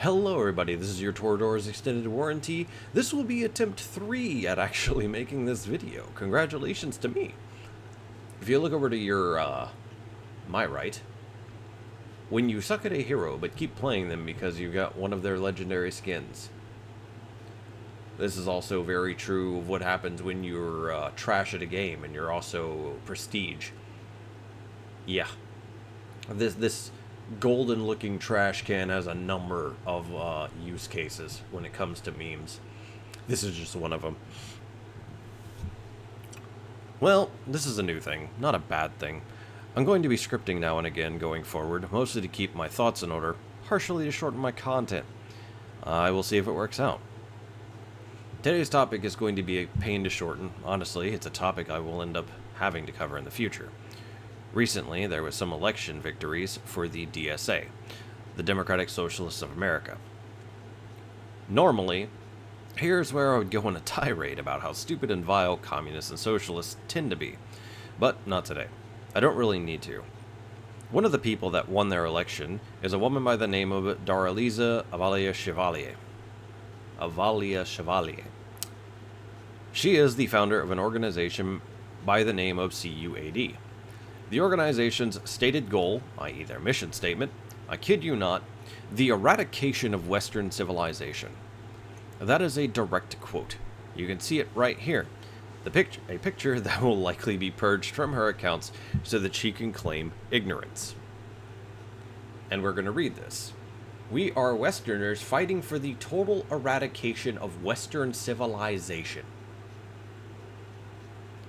Hello everybody, this is your Torador's Extended Warranty. This will be attempt 3 at actually making this video. Congratulations to me. If you look over to your, my right, when you suck at a hero but keep playing them because you got one of their legendary skins. This is also very true of what happens when you're trash at a game and you're also prestige. Yeah. This golden looking trash can has a number of use cases when it comes to memes. This is just one of them. Well, this is a new thing, not a bad thing. I'm going to be scripting now and again going forward, mostly to keep my thoughts in order, partially to shorten my content. I will see if it works out. Today's topic is going to be a pain to shorten. Honestly, it's a topic I will end up having to cover in the future. Recently, there was some election victories for the DSA, the Democratic Socialists of America. Normally, here's where I would go on a tirade about how stupid and vile communists and socialists tend to be, but not today. I don't really need to. One of the people that won their election is a woman by the name of Daraliza Avalia Chevalier. She is the founder of an organization by the name of CUAD. The organization's stated goal, i.e. their mission statement, I kid you not, the eradication of Western civilization. That is a direct quote. You can see it right here. A picture that will likely be purged from her accounts so that she can claim ignorance. And we're going to read this. We are Westerners fighting for the total eradication of Western civilization.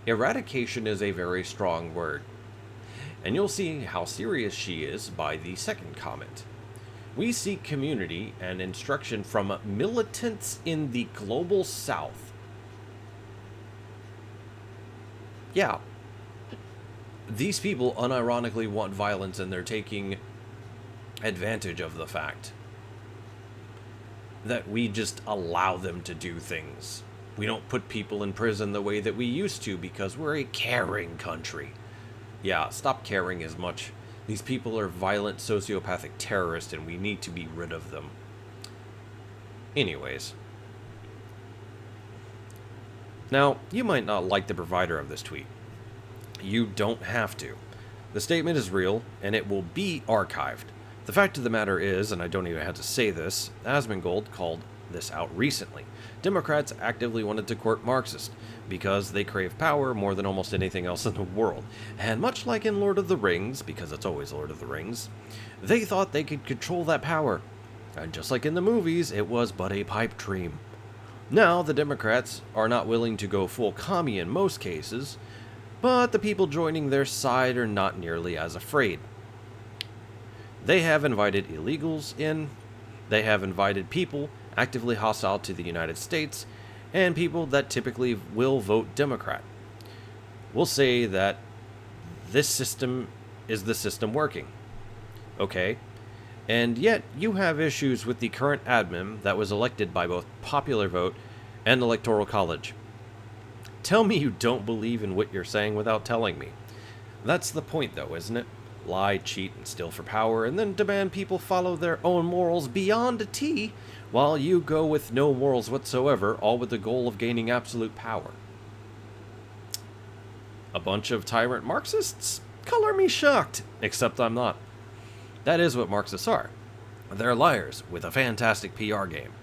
Eradication is a very strong word. And you'll see how serious she is by the second comment. We seek community and instruction from militants in the global south. Yeah. These people unironically want violence, and they're taking advantage of the fact that we just allow them to do things. We don't put people in prison the way that we used to because we're a caring country. Yeah, stop caring as much. These people are violent, sociopathic terrorists, and we need to be rid of them. Anyways. Now, you might not like the provider of this tweet. You don't have to. The statement is real, and it will be archived. The fact of the matter is, and I don't even have to say this, Asmongold called this out recently. Democrats actively wanted to court Marxists because they crave power more than almost anything else in the world. And much like in Lord of the Rings, because it's always Lord of the Rings, they thought they could control that power. And just like in the movies, it was but a pipe dream. Now, the Democrats are not willing to go full commie in most cases, but the people joining their side are not nearly as afraid. They have invited illegals in, they have invited people actively hostile to the United States, and people that typically will vote Democrat. We'll say that this system is the system working. Okay, and yet you have issues with the current admin that was elected by both popular vote and electoral college. Tell me you don't believe in what you're saying without telling me. That's the point though, isn't it? Lie, cheat, and steal for power, and then demand people follow their own morals beyond a T, while you go with no morals whatsoever, all with the goal of gaining absolute power. A bunch of tyrant Marxists? Color me shocked, except I'm not. That is what Marxists are. They're liars with a fantastic PR game.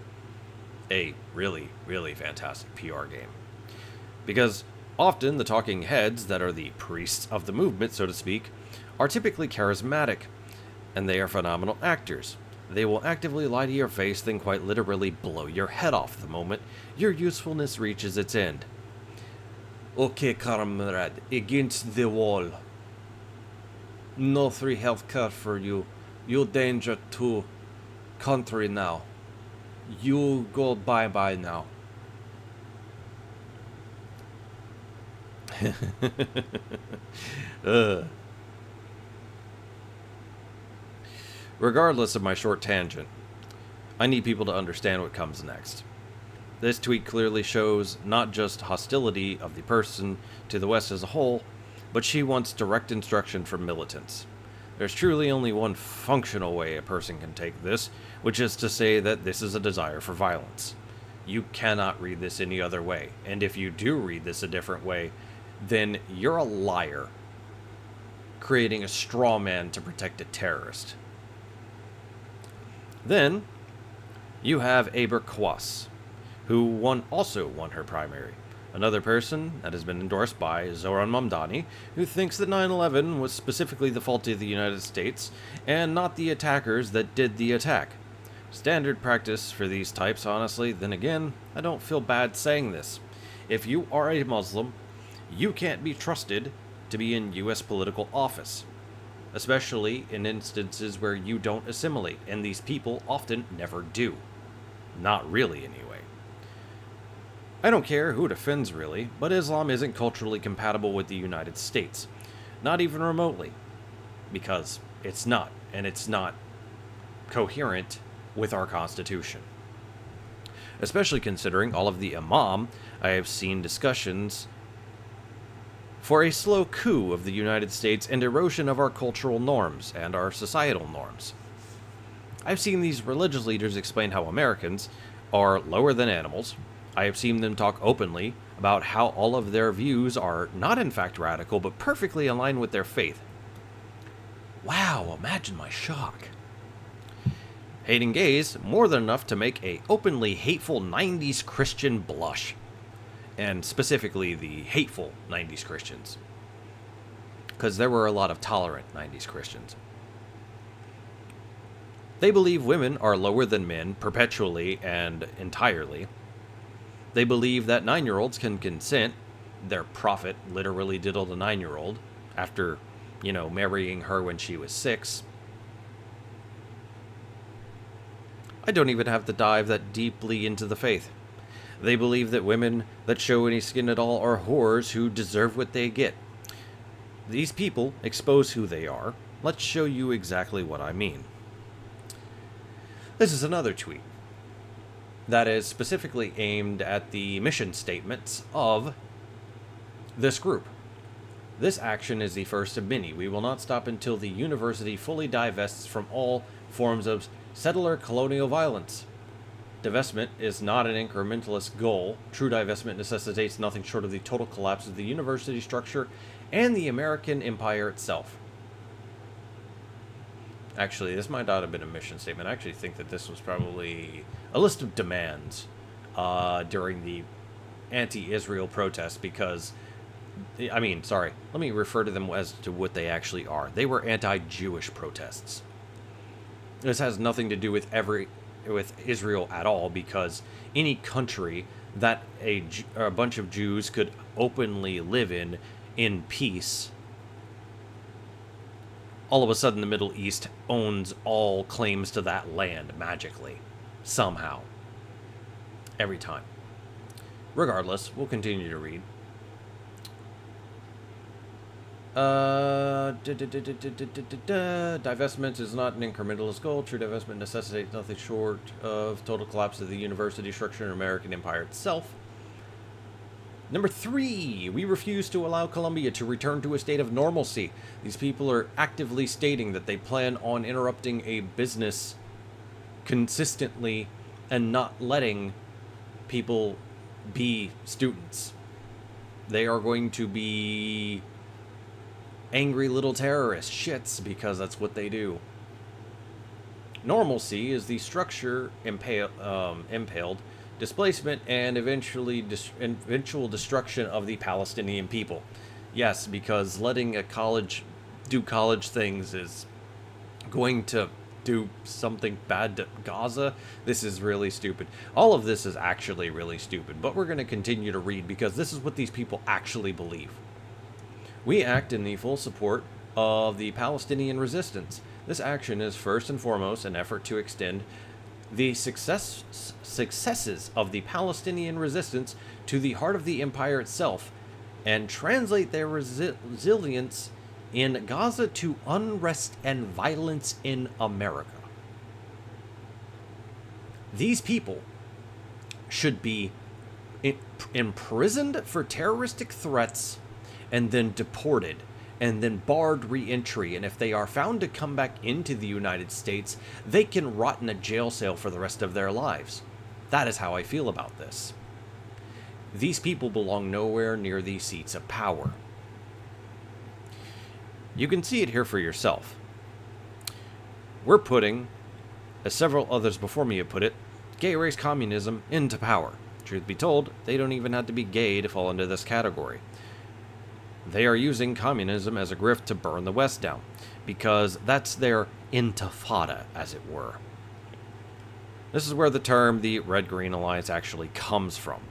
A really, really fantastic PR game. Because often the talking heads that are the priests of the movement, so to speak, are typically charismatic, and they are phenomenal actors. They will actively lie to your face, then quite literally blow your head off the moment your usefulness reaches its end. Okay, comrade, against the wall. No free healthcare for you. You danger to country now. You go bye-bye now. Regardless of my short tangent, I need people to understand what comes next. This tweet clearly shows not just hostility of the person to the West as a whole, but she wants direct instruction from militants. There's truly only one functional way a person can take this, which is to say that this is a desire for violence. You cannot read this any other way, and if you do read this a different way, then you're a liar, creating a straw man to protect a terrorist. Then, you have Aber Kwas, who also won her primary. Another person that has been endorsed by Zoran Mamdani, who thinks that 9/11 was specifically the fault of the United States, and not the attackers that did the attack. Standard practice for these types, honestly. Then again, I don't feel bad saying this. If you are a Muslim, you can't be trusted to be in U.S. political office, especially in instances where you don't assimilate, and these people often never do. Not really, anyway. I don't care who it offends, really, but Islam isn't culturally compatible with the United States. Not even remotely. Because it's not, and it's not coherent with our Constitution. Especially considering all of the imam I have seen discussions for a slow coup of the United States and erosion of our cultural norms and our societal norms. I've seen these religious leaders explain how Americans are lower than animals. I have seen them talk openly about how all of their views are not in fact radical, but perfectly aligned with their faith. Wow, imagine my shock. Hating gays more than enough to make a openly hateful 90s Christian blush. And specifically the hateful 90s Christians. Because there were a lot of tolerant 90s Christians. They believe women are lower than men perpetually and entirely. They believe that 9-year-olds can consent. Their prophet literally diddled a 9-year-old after, marrying her when she was 6. I don't even have to dive that deeply into the faith. They believe that women that show any skin at all are whores who deserve what they get. These people expose who they are. Let's show you exactly what I mean. This is another tweet that is specifically aimed at the mission statements of this group. This action is the first of many. We will not stop until the university fully divests from all forms of settler colonial violence. Divestment is not an incrementalist goal. True divestment necessitates nothing short of the total collapse of the university structure and the American empire itself. Actually, this might not have been a mission statement. I actually think that this was probably a list of demands during the anti-Israel protests because, let me refer to them as to what they actually are. They were anti-Jewish protests. This has nothing to do with Israel at all, because any country that a bunch of Jews could openly live in peace, all of a sudden the Middle East owns all claims to that land magically, somehow, every time. Regardless, we'll continue to read. Divestment is not an incrementalist goal. True divestment necessitates nothing short of total collapse of the university structure and American empire itself. Number 3, we refuse to allow Colombia to return to a state of normalcy. These people are actively stating that they plan on interrupting a business consistently and not letting people be students. They are going to be angry little terrorist shits because that's what they do. Normalcy is the structure impaled, displacement, and eventual destruction of the Palestinian people. Yes, because letting a college do college things is going to do something bad to Gaza. This is really stupid. All of this is actually really stupid, but we're going to continue to read because this is what these people actually believe. We act in the full support of the Palestinian resistance. This action is first and foremost an effort to extend the successes of the Palestinian resistance to the heart of the empire itself and translate their resilience in Gaza to unrest and violence in America. These people should be imprisoned for terroristic threats and then deported and then barred re-entry, and if they are found to come back into the United States, they can rot in a jail cell for the rest of their lives. That is how I feel about this. These people belong nowhere near the seats of power. You can see it here for yourself. We're putting, as several others before me have put it, gay race communism into power. Truth be told, they don't even have to be gay to fall into this category. They are using communism as a grift to burn the West down, because that's their intifada, as it were. This is where the term the Red-Green Alliance actually comes from.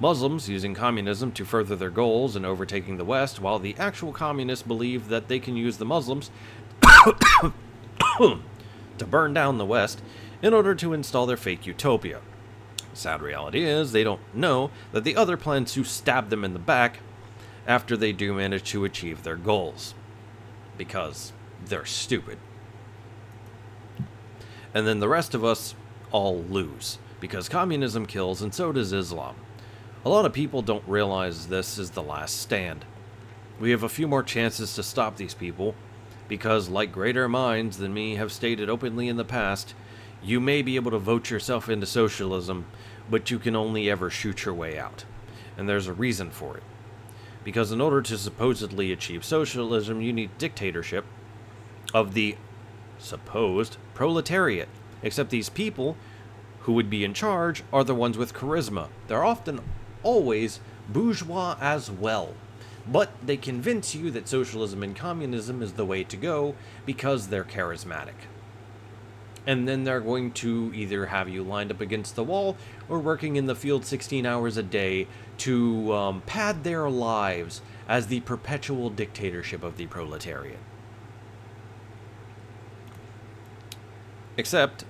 Muslims using communism to further their goals in overtaking the West, while the actual communists believe that they can use the Muslims to burn down the West in order to install their fake utopia. The sad reality is they don't know that the other plans to stab them in the back after they do manage to achieve their goals. Because they're stupid. And then the rest of us all lose, because communism kills and so does Islam. A lot of people don't realize this is the last stand. We have a few more chances to stop these people, because like greater minds than me have stated openly in the past, you may be able to vote yourself into socialism, but you can only ever shoot your way out. And there's a reason for it. Because in order to supposedly achieve socialism, you need dictatorship of the supposed proletariat. Except these people who would be in charge are the ones with charisma. They're often always bourgeois as well. But they convince you that socialism and communism is the way to go because they're charismatic. And then they're going to either have you lined up against the wall or working in the field 16 hours a day to pad their lives as the perpetual dictatorship of the proletariat. Except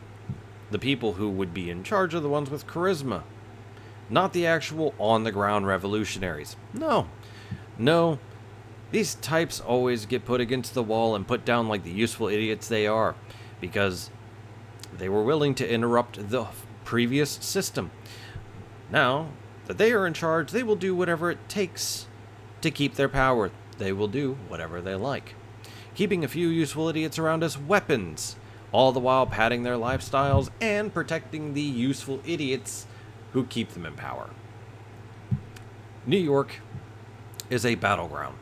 the people who would be in charge are the ones with charisma, not the actual on-the-ground revolutionaries. No, these types always get put against the wall and put down like the useful idiots they are, because they were willing to interrupt the previous system. Now that they are in charge, they will do whatever it takes to keep their power. They will do whatever they like, keeping a few useful idiots around as weapons, all the while padding their lifestyles and protecting the useful idiots who keep them in power. New York is a battleground.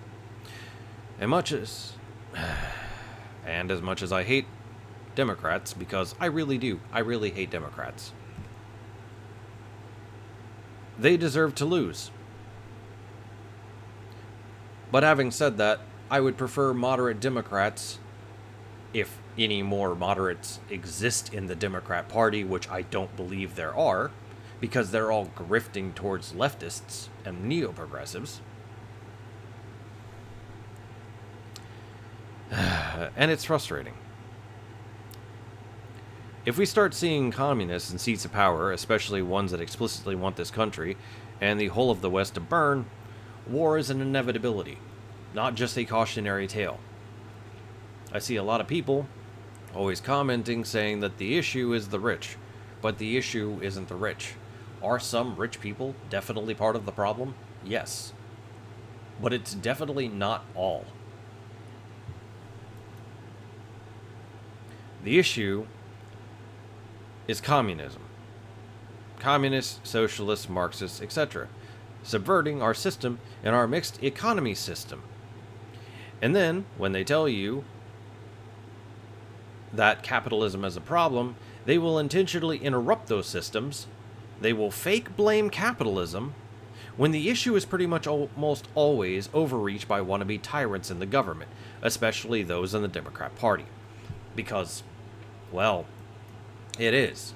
And as much as I hate Democrats, because I really hate Democrats, they deserve to lose. But having said that, I would prefer moderate Democrats, if any more moderates exist in the Democrat Party, which I don't believe there are, because they're all grifting towards leftists and neo-progressives. And it's frustrating. If we start seeing communists in seats of power, especially ones that explicitly want this country and the whole of the West to burn, war is an inevitability, not just a cautionary tale. I see a lot of people always commenting saying that the issue is the rich, but the issue isn't the rich. Are some rich people definitely part of the problem? Yes. But it's definitely not all. The issue is communism. Communists, socialists, Marxists, etc. subverting our system and our mixed economy system. And then, when they tell you that capitalism is a problem, they will intentionally interrupt those systems. They will fake blame capitalism when the issue is pretty much almost always overreach by wannabe tyrants in the government, especially those in the Democrat Party. Because, well, it is.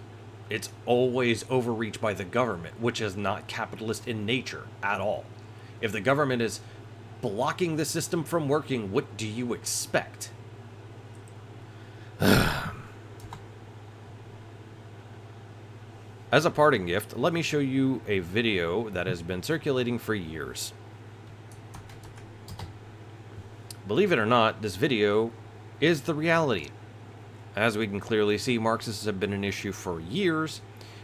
It's always overreach by the government, which is not capitalist in nature at all. If the government is blocking the system from working, what do you expect? As a parting gift, let me show you a video that has been circulating for years. Believe it or not, this video is the reality. As we can clearly see, Marxists have been an issue for years,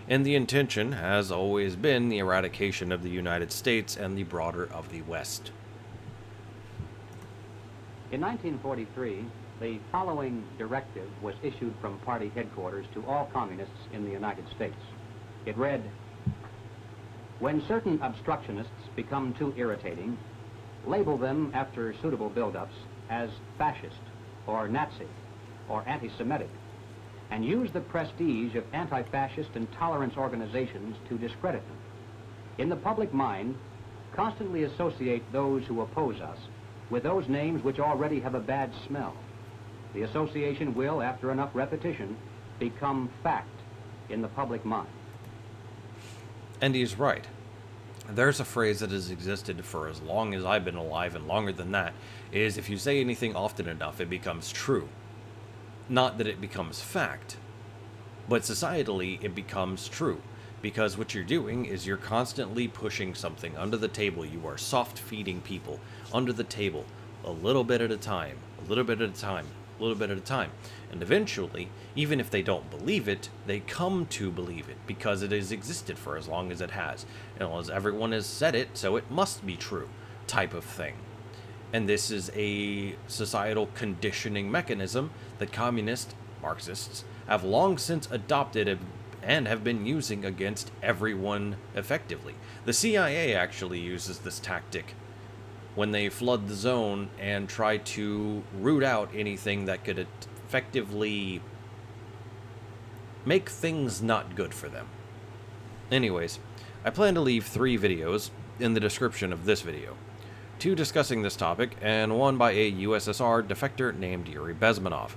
and the intention has always been the eradication of the United States and the broader of the West. In 1943, the following directive was issued from party headquarters to all communists in the United States. It read, "When certain obstructionists become too irritating, label them after suitable buildups as fascist or Nazi or anti-Semitic, and use the prestige of anti-fascist and tolerance organizations to discredit them. In the public mind, constantly associate those who oppose us with those names which already have a bad smell. The association will, after enough repetition, become fact in the public mind." And he's right. There's a phrase that has existed for as long as I've been alive, and longer than that, is if you say anything often enough, it becomes true. Not that it becomes fact, but societally it becomes true. Because what you're doing is you're constantly pushing something under the table. You are soft feeding people under the table, a little bit at a time, a little bit at a time, a little bit at a time. And eventually, even if they don't believe it, they come to believe it because it has existed for as long as it has. And as everyone has said it, so it must be true type of thing. And this is a societal conditioning mechanism that communist Marxists have long since adopted and have been using against everyone effectively. The CIA actually uses this tactic when they flood the zone and try to root out anything that could effectively make things not good for them. Anyways, I plan to leave 3 videos in the description of this video. 2 discussing this topic, and 1 by a USSR defector named Yuri Bezmenov.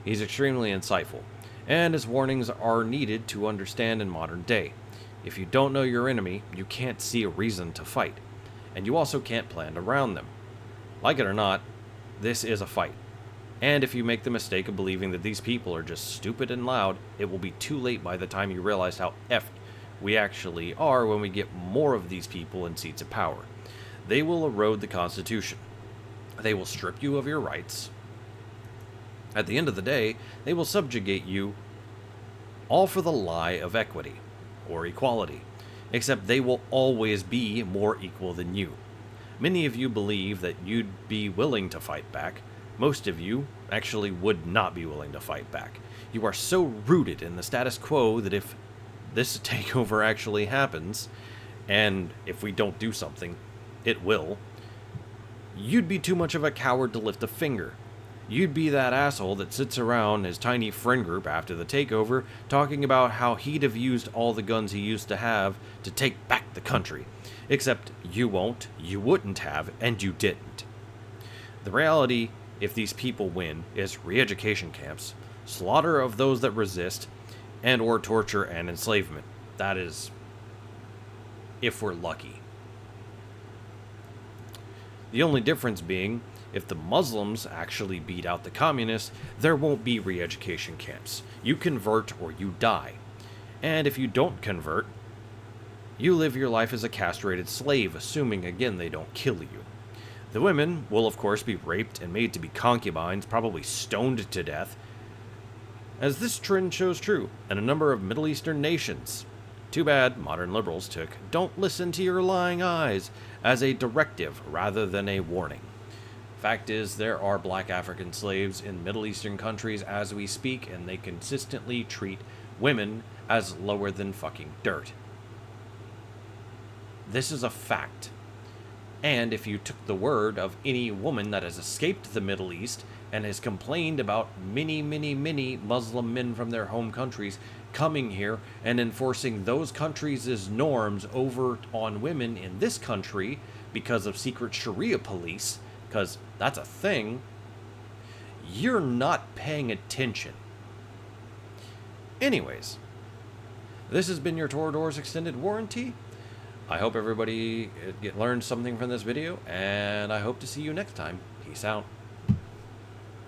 He's extremely insightful, and his warnings are needed to understand in modern day. If you don't know your enemy, you can't see a reason to fight, and you also can't plan around them. Like it or not, this is a fight. And if you make the mistake of believing that these people are just stupid and loud, it will be too late by the time you realize how effed we actually are when we get more of these people in seats of power. They will erode the Constitution. They will strip you of your rights. At the end of the day, they will subjugate you, all for the lie of equity, or equality, except they will always be more equal than you. Many of you believe that you'd be willing to fight back. Most of you actually would not be willing to fight back. You are so rooted in the status quo that if this takeover actually happens, and if we don't do something, it will, you'd be too much of a coward to lift a finger. You'd be that asshole that sits around his tiny friend group after the takeover talking about how he'd have used all the guns he used to have to take back the country. Except you won't, you wouldn't have, and you didn't. The reality, if these people win, is re-education camps, slaughter of those that resist, and or torture and enslavement. That is, if we're lucky. The only difference being, if the Muslims actually beat out the communists, there won't be re-education camps. You convert or you die. And if you don't convert, you live your life as a castrated slave, assuming again they don't kill you. The women will of course be raped and made to be concubines, probably stoned to death, as this trend shows true in a number of Middle Eastern nations. Too bad modern liberals took "don't listen to your lying eyes" as a directive rather than a warning. Fact is, there are black African slaves in Middle Eastern countries as we speak, and they consistently treat women as lower than fucking dirt. This is a fact. And if you took the word of any woman that has escaped the Middle East and has complained about many Muslim men from their home countries coming here and enforcing those countries' norms over on women in this country because of secret Sharia police, because that's a thing, you're not paying attention. Anyways, this has been your Torador's Extended Warranty. I hope everybody learned something from this video, and I hope to see you next time. Peace out.